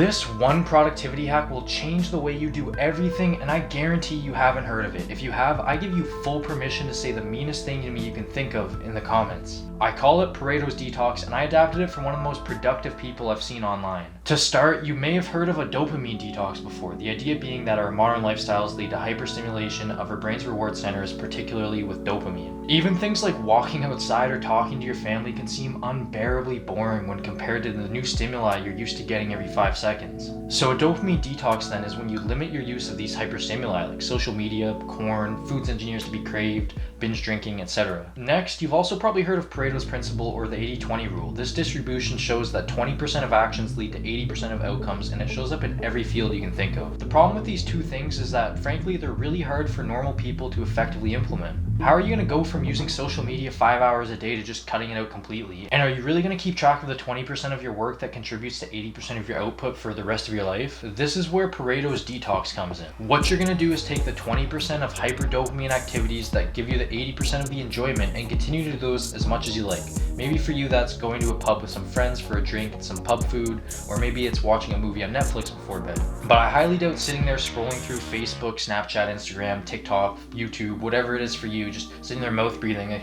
This one productivity hack will change the way you do everything, and I guarantee you haven't heard of it. If you have, I give you full permission to say the meanest thing to me you can think of in the comments. I call it Paretos Detox, and I adapted it from one of the most productive people I've seen online. To start, you may have heard of a dopamine detox before, the idea being that our modern lifestyles lead to hyperstimulation of our brain's reward centers, particularly with dopamine. Even things like walking outside or talking to your family can seem unbearably boring when compared to the new stimuli you're used to getting every 5 seconds. So a dopamine detox then is when you limit your use of these hyperstimuli like social media, porn, foods engineers to be craved, binge drinking, etc. Next, you've also probably heard of Paretos Principle or the 80-20 rule. This distribution shows that 20% of actions lead to 80% of outcomes, and it shows up in every field you can think of. The problem with these two things is that, frankly, they're really hard for normal people to effectively implement. How are you going to go from using social media 5 hours a day to just cutting it out completely? And are you really going to keep track of the 20% of your work that contributes to 80% of your output for the rest of your life? This is where Paretos Detox comes in. What you're going to do is take the 20% of hyperdopamine activities that give you the 80% of the enjoyment and continue to do those as much as you like. Maybe for you that's going to a pub with some friends for a drink and some pub food, or maybe it's watching a movie on Netflix before bed. But I highly doubt sitting there scrolling through Facebook, Snapchat, Instagram, TikTok, YouTube, whatever it is for you, just sitting there mouth breathing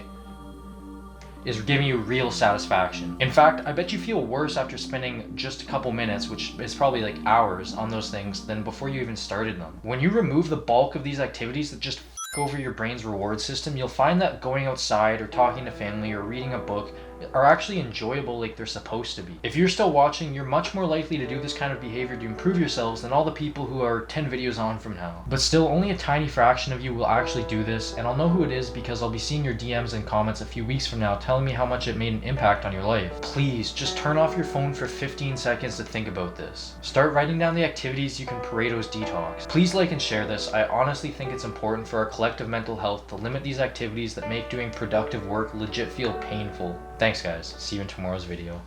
is giving you real satisfaction. In fact, I bet you feel worse after spending just a couple minutes, which is probably like hours, on those things than before you even started them. When you remove the bulk of these activities that just over your brain's reward system, you'll find that going outside or talking to family or reading a book are actually enjoyable like they're supposed to be. If you're still watching, you're much more likely to do this kind of behavior to improve yourselves than all the people who are 10 videos on from now. But still, only a tiny fraction of you will actually do this, and I'll know who it is because I'll be seeing your DMs and comments a few weeks from now telling me how much it made an impact on your life. Please, just turn off your phone for 15 seconds to think about this. Start writing down the activities you can Paretos detox. Please like and share this. I honestly think it's important for our collective mental health to limit these activities that make doing productive work legit feel painful. Thanks guys, see you in tomorrow's video.